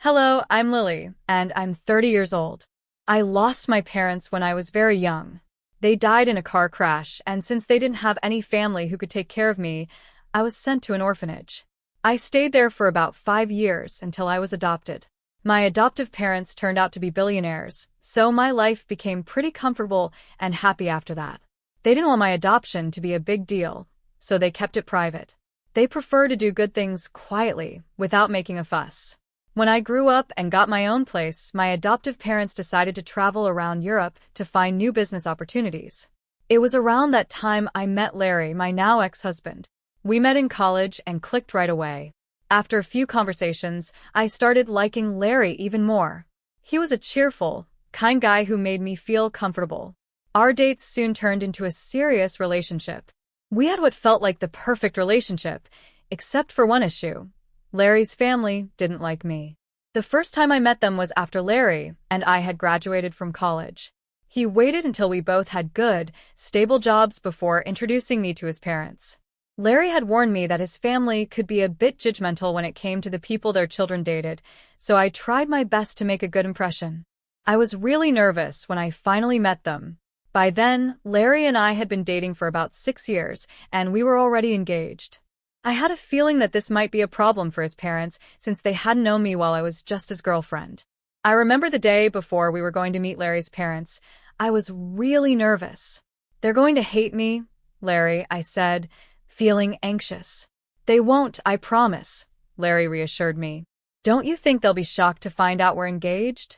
Hello, I'm Lily, and I'm 30 years old. I lost my parents when I was very young. They died in a car crash, and since they didn't have any family who could take care of me, I was sent to an orphanage. I stayed there for about 5 years until I was adopted. My adoptive parents turned out to be billionaires, so my life became pretty comfortable and happy after that. They didn't want my adoption to be a big deal, so they kept it private. They prefer to do good things quietly, without making a fuss. When I grew up and got my own place, my adoptive parents decided to travel around Europe to find new business opportunities. It was around that time I met Larry, my now ex-husband. We met in college and clicked right away. After a few conversations, I started liking Larry even more. He was a cheerful, kind guy who made me feel comfortable. Our dates soon turned into a serious relationship. We had what felt like the perfect relationship, except for one issue. Larry's family didn't like me. The first time I met them was after Larry and I had graduated from college. He waited until we both had good, stable jobs before introducing me to his parents. Larry had warned me that his family could be a bit judgmental when it came to the people their children dated, so I tried my best to make a good impression. I was really nervous when I finally met them. By then, Larry and I had been dating for about 6 years, and we were already engaged. I had a feeling that this might be a problem for his parents since they hadn't known me while I was just his girlfriend. I remember the day before we were going to meet Larry's parents. I was really nervous. "They're going to hate me, Larry," I said, feeling anxious. "They won't, I promise," Larry reassured me. "Don't you think they'll be shocked to find out we're engaged?"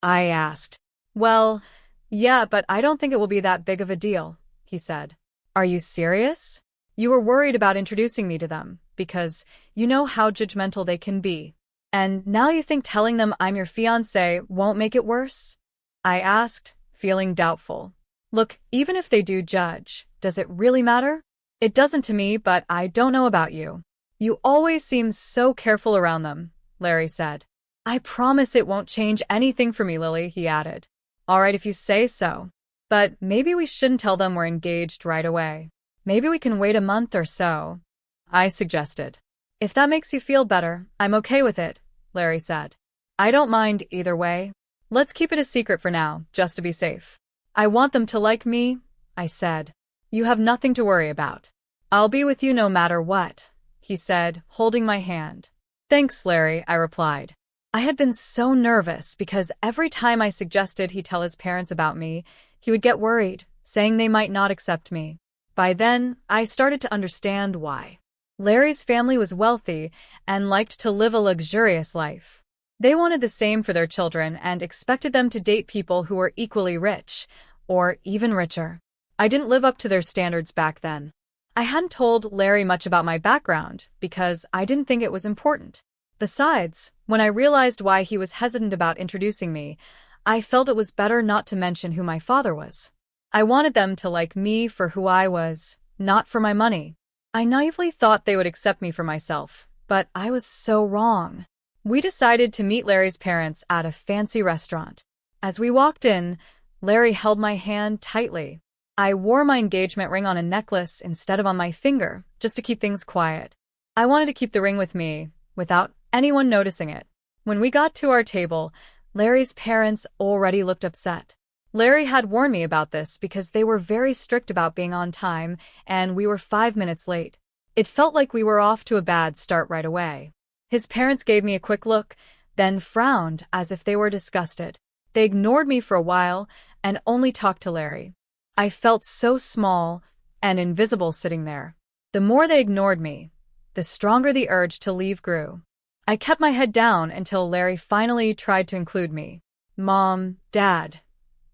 I asked. "Well, yeah, but I don't think it will be that big of a deal," he said. "Are you serious? You were worried about introducing me to them, because you know how judgmental they can be. And now you think telling them I'm your fiancé won't make it worse?" I asked, feeling doubtful. "Look, even if they do judge, does it really matter?" "It doesn't to me, but I don't know about you. You always seem so careful around them," Larry said. "I promise it won't change anything for me, Lily," he added. "All right, if you say so. But maybe we shouldn't tell them we're engaged right away. Maybe we can wait a month or so," I suggested. "If that makes you feel better, I'm okay with it," Larry said. "I don't mind either way. Let's keep it a secret for now, just to be safe." "I want them to like me," I said. "You have nothing to worry about. I'll be with you no matter what," he said, holding my hand. "Thanks, Larry," I replied. I had been so nervous because every time I suggested he tell his parents about me, he would get worried, saying they might not accept me. By then, I started to understand why. Larry's family was wealthy and liked to live a luxurious life. They wanted the same for their children and expected them to date people who were equally rich, or even richer. I didn't live up to their standards back then. I hadn't told Larry much about my background because I didn't think it was important. Besides, when I realized why he was hesitant about introducing me, I felt it was better not to mention who my father was. I wanted them to like me for who I was, not for my money. I naively thought they would accept me for myself, but I was so wrong. We decided to meet Larry's parents at a fancy restaurant. As we walked in, Larry held my hand tightly. I wore my engagement ring on a necklace instead of on my finger, just to keep things quiet. I wanted to keep the ring with me, without anyone noticing it. When we got to our table, Larry's parents already looked upset. Larry had warned me about this because they were very strict about being on time, and we were 5 minutes late. It felt like we were off to a bad start right away. His parents gave me a quick look, then frowned as if they were disgusted. They ignored me for a while and only talked to Larry. I felt so small and invisible sitting there. The more they ignored me, the stronger the urge to leave grew. I kept my head down until Larry finally tried to include me. "Mom, Dad,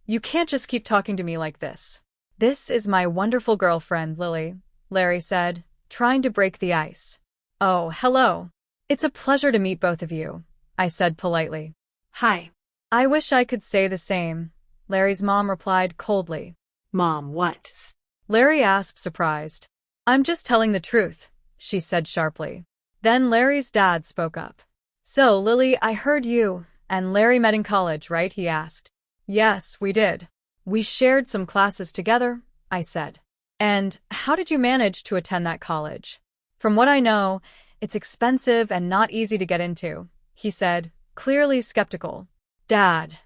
you can't just keep talking to me like this. This is my wonderful girlfriend, Lily," Larry said, trying to break the ice. "Oh, hello. It's a pleasure to meet both of you," I said politely. "Hi." "I wish I could say the same," Larry's mom replied coldly. "Mom, what?" Larry asked, surprised. "I'm just telling the truth," she said sharply. Then Larry's dad spoke up. "So, Lily, I heard you and Larry met in college, right?" he asked. "Yes, we did. We shared some classes together," I said. "And how did you manage to attend that college?" "From what I know, it's expensive and not easy to get into," he said, clearly skeptical. Dad,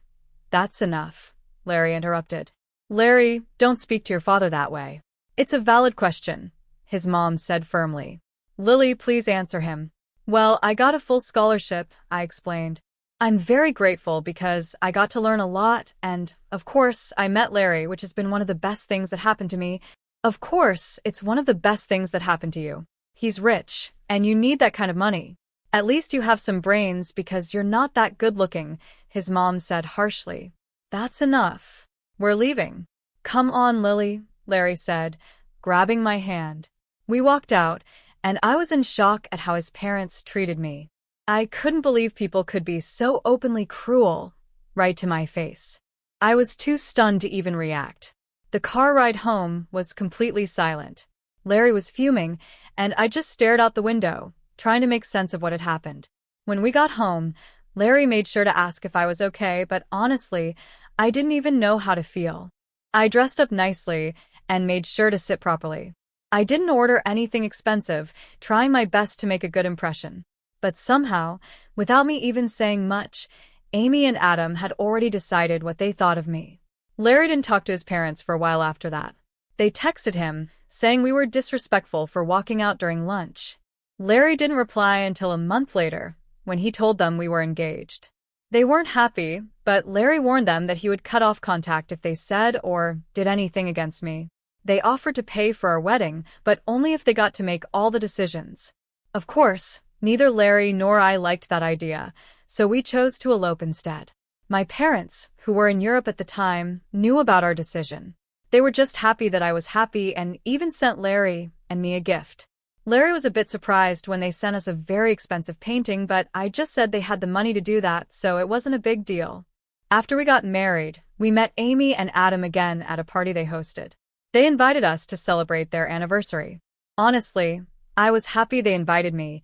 that's enough, Larry interrupted. Larry, don't speak to your father that way. It's a valid question, his mom said firmly. Lily, please answer him. Well, I got a full scholarship, I explained. I'm very grateful because I got to learn a lot and, of course, I met Larry, which has been one of the best things that happened to me. Of course, it's one of the best things that happened to you. He's rich, and you need that kind of money. At least you have some brains because you're not that good-looking, his mom said harshly. That's enough. We're leaving. Come on, Lily, Larry said, grabbing my hand. We walked out, and I was in shock at how his parents treated me. I couldn't believe people could be so openly cruel, right to my face. I was too stunned to even react. The car ride home was completely silent. Larry was fuming, and I just stared out the window, trying to make sense of what had happened. When we got home, Larry made sure to ask if I was okay, but honestly, I didn't even know how to feel. I dressed up nicely and made sure to sit properly. I didn't order anything expensive, trying my best to make a good impression. But somehow, without me even saying much, Amy and Adam had already decided what they thought of me. Larry didn't talk to his parents for a while after that. They texted him, saying we were disrespectful for walking out during lunch. Larry didn't reply until a month later, when he told them we were engaged. They weren't happy, but Larry warned them that he would cut off contact if they said or did anything against me. They offered to pay for our wedding, but only if they got to make all the decisions. Of course, neither Larry nor I liked that idea, so we chose to elope instead. My parents, who were in Europe at the time, knew about our decision. They were just happy that I was happy and even sent Larry and me a gift. Larry was a bit surprised when they sent us a very expensive painting, but I just said they had the money to do that, so it wasn't a big deal. After we got married, we met Amy and Adam again at a party they hosted. They invited us to celebrate their anniversary. Honestly, I was happy they invited me,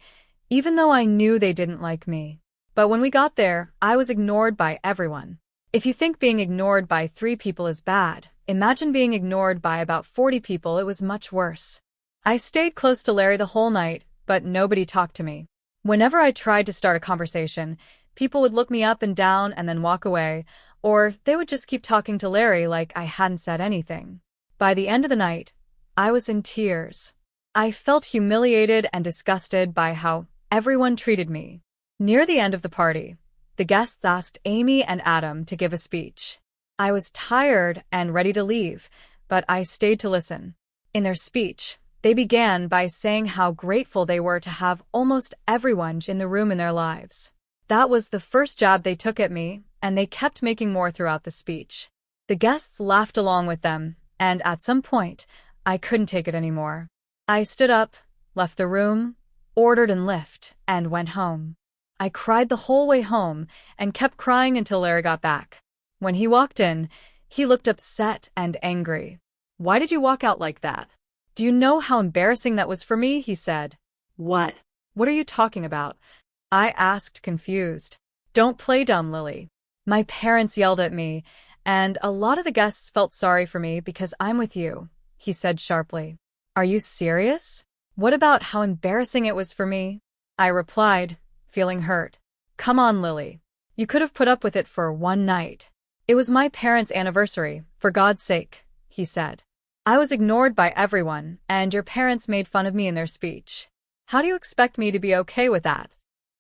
even though I knew they didn't like me. But when we got there, I was ignored by everyone. If you think being ignored by 3 people is bad, imagine being ignored by about 40 people. It was much worse. I stayed close to Larry the whole night, but nobody talked to me. Whenever I tried to start a conversation, people would look me up and down and then walk away, or they would just keep talking to Larry like I hadn't said anything. By the end of the night, I was in tears. I felt humiliated and disgusted by how everyone treated me. Near the end of the party, the guests asked Amy and Adam to give a speech. I was tired and ready to leave, but I stayed to listen. In their speech, they began by saying how grateful they were to have almost everyone in the room in their lives. That was the first jab they took at me, and they kept making more throughout the speech. The guests laughed along with them, and at some point, I couldn't take it anymore. I stood up, left the room, ordered a lift, and went home. I cried the whole way home and kept crying until Larry got back. When he walked in, he looked upset and angry. "Why did you walk out like that? Do you know how embarrassing that was for me?" he said. "What? What are you talking about?" I asked, confused. "Don't play dumb, Lily." My parents yelled at me, and a lot of the guests felt sorry for me because I'm with you, he said sharply. "Are you serious? What about how embarrassing it was for me?" I replied, feeling hurt. "Come on, Lily. You could have put up with it for one night. It was my parents' anniversary, for God's sake," he said. "I was ignored by everyone, and your parents made fun of me in their speech. How do you expect me to be okay with that?"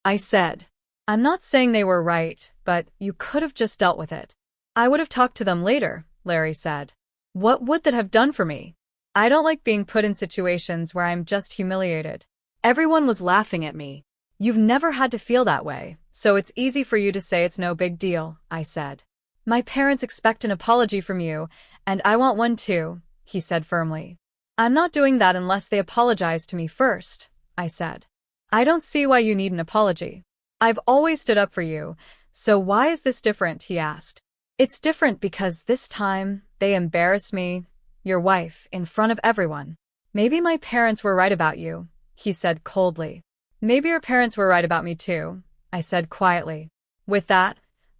I said. "I'm not saying they were right, but you could have just dealt with it." "I would have talked to them later," Larry said. "What would that have done for me? I don't like being put in situations where I'm just humiliated." Everyone was laughing at me. "You've never had to feel that way, so it's easy for you to say it's no big deal," I said. "My parents expect an apology from you, and I want one too," he said firmly. "I'm not doing that unless they apologize to me first," I said. "I don't see why you need an apology. I've always stood up for you, so why is this different?" he asked. "It's different because this time they embarrassed me, your wife, in front of everyone. Maybe my parents were right about you," he said coldly. "Maybe your parents were right about me too," I said quietly. With that,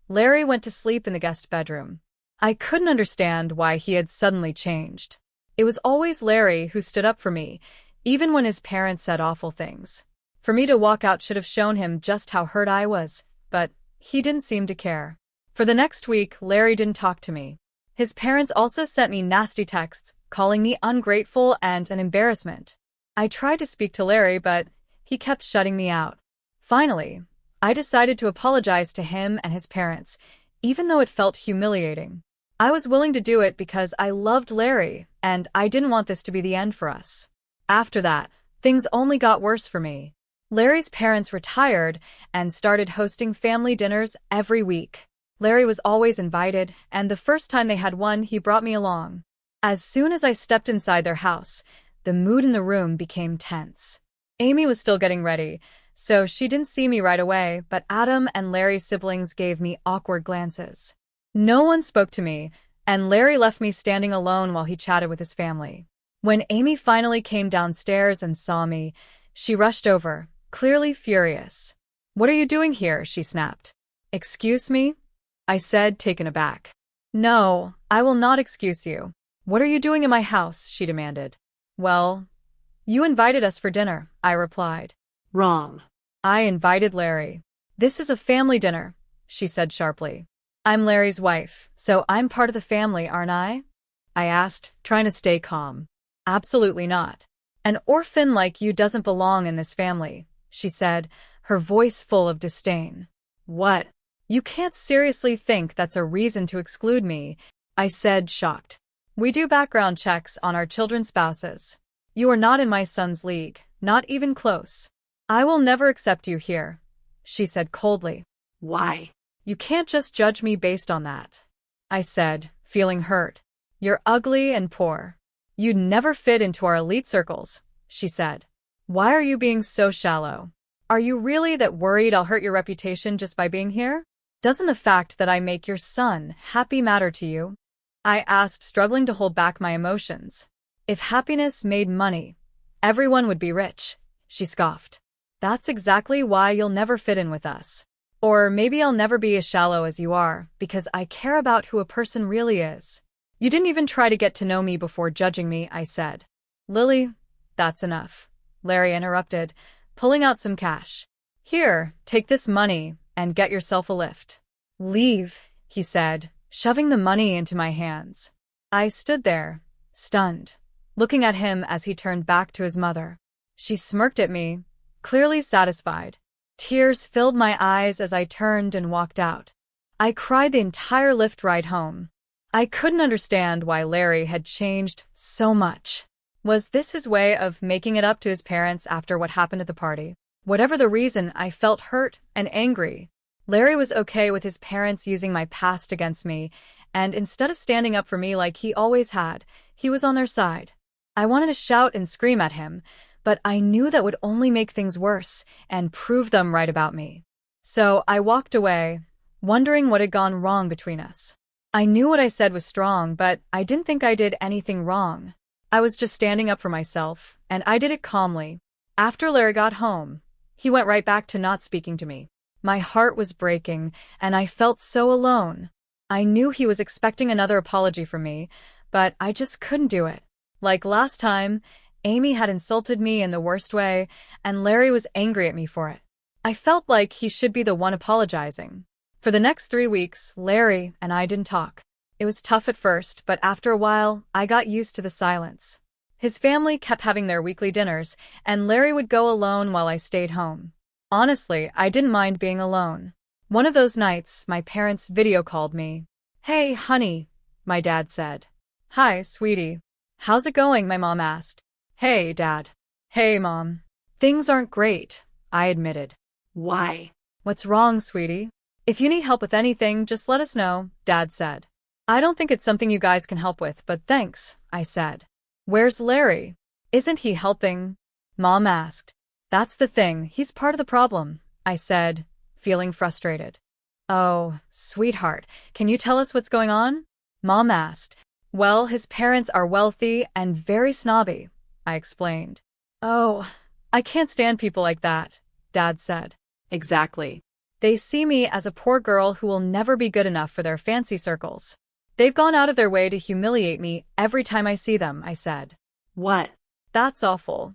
Larry went to sleep in the guest bedroom. I couldn't understand why he had suddenly changed. It was always Larry who stood up for me, even when his parents said awful things. For me to walk out should have shown him just how hurt I was, but He didn't seem to care. For the next week, Larry didn't talk to me. His parents also sent me nasty texts, calling me ungrateful and an embarrassment. I tried to speak to Larry, but he kept shutting me out. Finally, I decided to apologize to him and his parents, even though it felt humiliating. I was willing to do it because I loved Larry, and I didn't want this to be the end for us. After that, things only got worse for me. Larry's parents retired and started hosting family dinners every week. Larry was always invited, and the first time they had one, he brought me along. As soon as I stepped inside their house, the mood in the room became tense. Amy was still getting ready, so she didn't see me right away, but Adam and Larry's siblings gave me awkward glances. No one spoke to me, and Larry left me standing alone while he chatted with his family. When Amy finally came downstairs and saw me, she rushed over, clearly furious. "What are you doing here?" she snapped. "Excuse me?" I said, taken aback. "No, I will not excuse you. What are you doing in my house?" she demanded. "Well, you invited us for dinner," I replied. Wrong. "I invited Larry." "This is a family dinner," she said sharply. "I'm Larry's wife, so I'm part of the family, aren't I?" I asked, trying to stay calm. "Absolutely not. An orphan like you doesn't belong in this family," she said, her voice full of disdain. "What? You can't seriously think that's a reason to exclude me," I said, shocked. "We do background checks on our children's spouses. You are not in my son's league, not even close. I will never accept you here," she said coldly. Why? "You can't just judge me based on that," I said, feeling hurt. "You're ugly and poor. You'd never fit into our elite circles," she said. "Why are you being so shallow? Are you really that worried I'll hurt your reputation just by being here? Doesn't the fact that I make your son happy matter to you?" I asked, struggling to hold back my emotions. "If happiness made money, everyone would be rich," she scoffed. "That's exactly why you'll never fit in with us. Or maybe I'll never be as shallow as you are, because I care about who a person really is." "You didn't even try to get to know me before judging me," I said. "Lily, that's enough," Larry interrupted, pulling out some cash. "Here, take this money and get yourself a lift." "Leave," he said, shoving the money into my hands. I stood there, stunned, looking at him as he turned back to his mother. She smirked at me, clearly satisfied. Tears filled my eyes as I turned and walked out. I cried the entire lift ride home. I couldn't understand why Larry had changed so much. Was this his way of making it up to his parents after what happened at the party? Whatever the reason, I felt hurt and angry. Larry was okay with his parents using my past against me, and instead of standing up for me like he always had, he was on their side. I wanted to shout and scream at him, but I knew that would only make things worse and prove them right about me. So I walked away, wondering what had gone wrong between us. I knew what I said was strong, but I didn't think I did anything wrong. I was just standing up for myself, and I did it calmly. After Larry got home, he went right back to not speaking to me. My heart was breaking, and I felt so alone. I knew he was expecting another apology from me, but I just couldn't do it. Like last time, Amy had insulted me in the worst way, and Larry was angry at me for it. I felt like he should be the one apologizing. For the next 3 weeks, Larry and I didn't talk. It was tough at first, but after a while, I got used to the silence. His family kept having their weekly dinners, and Larry would go alone while I stayed home. Honestly, I didn't mind being alone. One of those nights, my parents video called me. "Hey, honey," my dad said. "Hi, sweetie. How's it going?" my mom asked. "Hey, Dad." "Hey, Mom. Things aren't great," I admitted. Why? "What's wrong, sweetie? If you need help with anything, just let us know," Dad said. "I don't think it's something you guys can help with, but thanks," I said. "Where's Larry? Isn't he helping?" Mom asked. "That's the thing, he's part of the problem," I said, feeling frustrated. "Oh, sweetheart, can you tell us what's going on?" Mom asked. "Well, his parents are wealthy and very snobby," I explained. "Oh, I can't stand people like that," Dad said. Exactly. "They see me as a poor girl who will never be good enough for their fancy circles. They've gone out of their way to humiliate me every time I see them," I said. What? "That's awful,"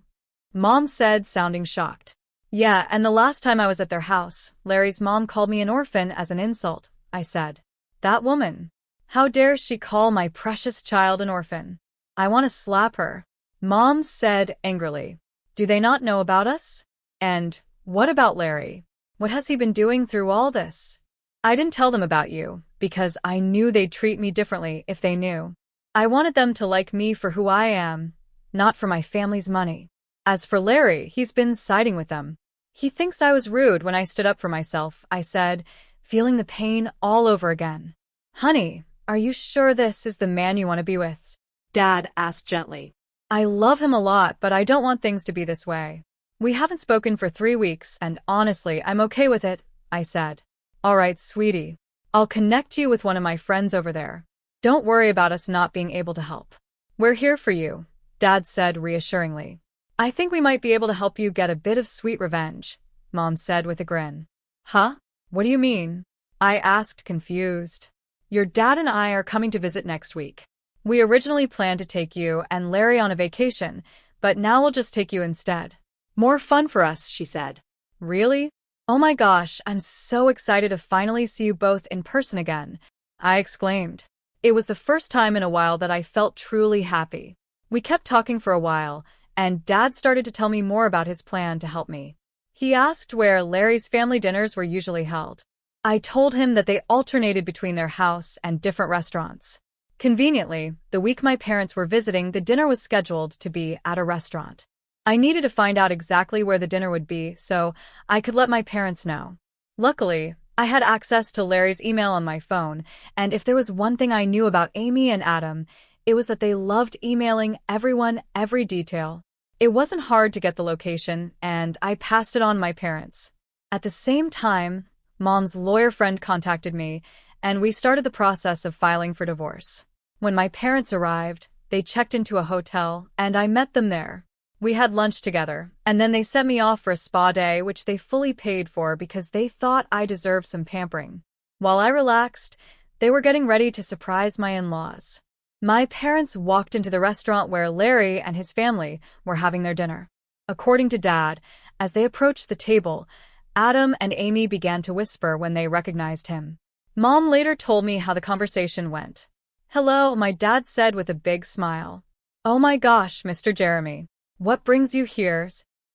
Mom said, sounding shocked. Yeah, and the last time I was at their house, Larry's mom called me an orphan as an insult, I said. That woman. How dare she call my precious child an orphan? I want to slap her. Mom said angrily. Do they not know about us? And what about Larry? What has he been doing through all this? I didn't tell them about you, because I knew they'd treat me differently if they knew. I wanted them to like me for who I am, not for my family's money. As for Larry, he's been siding with them. He thinks I was rude when I stood up for myself, I said, feeling the pain all over again. Honey, are you sure this is the man you want to be with? Dad asked gently. I love him a lot, but I don't want things to be this way. We haven't spoken for 3 weeks, and honestly, I'm okay with it, I said. All right, sweetie. I'll connect you with one of my friends over there. Don't worry about us not being able to help. We're here for you, Dad said reassuringly. I think we might be able to help you get a bit of sweet revenge, Mom said with a grin. Huh? What do you mean? I asked, confused. Your dad and I are coming to visit next week. We originally planned to take you and Larry on a vacation, but now we'll just take you instead. More fun for us, she said. Really? Oh my gosh, I'm so excited to finally see you both in person again, I exclaimed. It was the first time in a while that I felt truly happy. We kept talking for a while, and Dad started to tell me more about his plan to help me. He asked where Larry's family dinners were usually held. I told him that they alternated between their house and different restaurants. Conveniently, the week my parents were visiting, the dinner was scheduled to be at a restaurant. I needed to find out exactly where the dinner would be so I could let my parents know. Luckily, I had access to Larry's email on my phone, and if there was one thing I knew about Amy and Adam, it was that they loved emailing everyone every detail. It wasn't hard to get the location, and I passed it on to my parents. At the same time, Mom's lawyer friend contacted me, and we started the process of filing for divorce. When my parents arrived, they checked into a hotel, and I met them there. We had lunch together, and then they sent me off for a spa day, which they fully paid for because they thought I deserved some pampering. While I relaxed, they were getting ready to surprise my in-laws. My parents walked into the restaurant where Larry and his family were having their dinner. According to Dad, as they approached the table, Adam and Amy began to whisper when they recognized him. Mom later told me how the conversation went. Hello, my dad said with a big smile. Oh my gosh, Mr. Jeremy. What brings you here?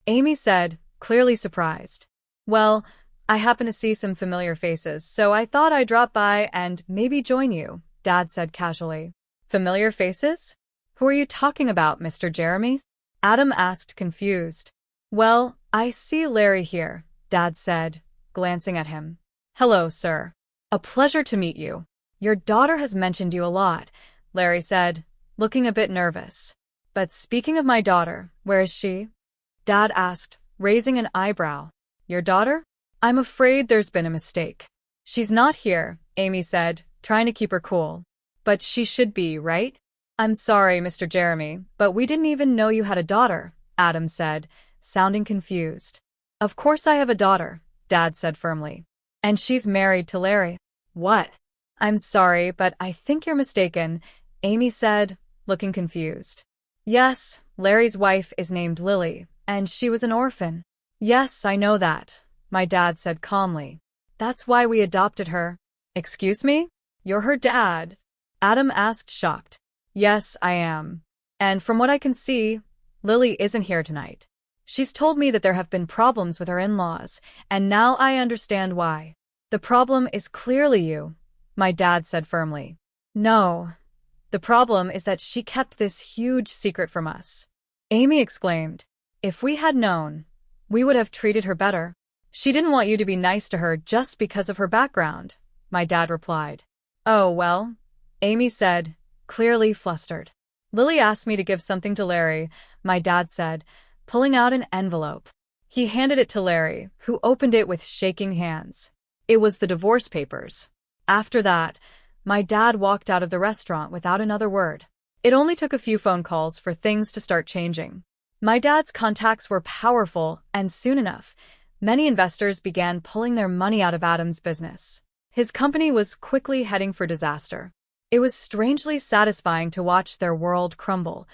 Amy said, clearly surprised. Well, I happen to see some familiar faces, so I thought I'd drop by and maybe join you, Dad said casually. Familiar faces? Who are you talking about, Mr. Jeremy? Adam asked, confused. Well, I see Larry here, Dad said, glancing at him. Hello, sir. A pleasure to meet you. Your daughter has mentioned you a lot, Larry said, looking a bit nervous. But speaking of my daughter, where is she? Dad asked, raising an eyebrow. Your daughter? I'm afraid there's been a mistake. She's not here, Amy said, trying to keep her cool. But she should be, right? I'm sorry, Mr. Jeremy, but we didn't even know you had a daughter, Adam said, sounding confused. Of course I have a daughter, Dad said firmly. And she's married to Larry. What? I'm sorry, but I think you're mistaken, Amy said, looking confused. Yes, Larry's wife is named Lily, and she was an orphan. Yes, I know that, my dad said calmly. That's why we adopted her. Excuse me? You're her dad? Adam asked, shocked. Yes, I am. And from what I can see, Lily isn't here tonight. She's told me that there have been problems with her in-laws, and now I understand why. The problem is clearly you, my dad said firmly. No. The problem is that she kept this huge secret from us. Amy exclaimed. If we had known, we would have treated her better. She didn't want you to be nice to her just because of her background, my dad replied. Oh, well, Amy said, clearly flustered. Lily asked me to give something to Larry, my dad said, pulling out an envelope. He handed it to Larry, who opened it with shaking hands. It was the divorce papers. After that, my dad walked out of the restaurant without another word. It only took a few phone calls for things to start changing. My dad's contacts were powerful, and soon enough, many investors began pulling their money out of Adam's business. His company was quickly heading for disaster. It was strangely satisfying to watch their world crumble,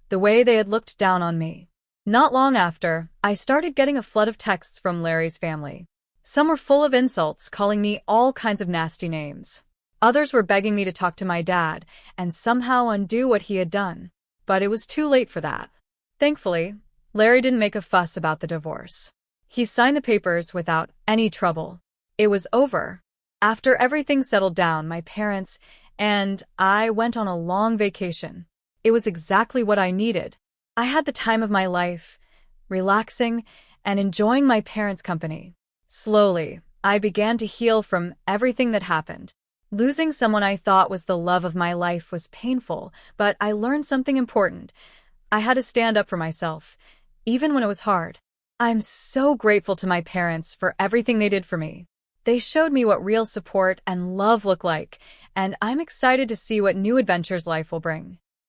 the way they had looked down on me. Not long after, I started getting a flood of texts from Larry's family. Some were full of insults, calling me all kinds of nasty names. Others were begging me to talk to my dad and somehow undo what he had done. But it was too late for that. Thankfully, Larry didn't make a fuss about the divorce. He signed the papers without any trouble. It was over. After everything settled down, my parents and I went on a long vacation. It was exactly what I needed. I had the time of my life, relaxing and enjoying my parents' company. Slowly, I began to heal from everything that happened. Losing someone I thought was the love of my life was painful, but I learned something important. I had to stand up for myself, even when it was hard. I'm so grateful to my parents for everything they did for me. They showed me what real support and love look like, and I'm excited to see what new adventures life will bring.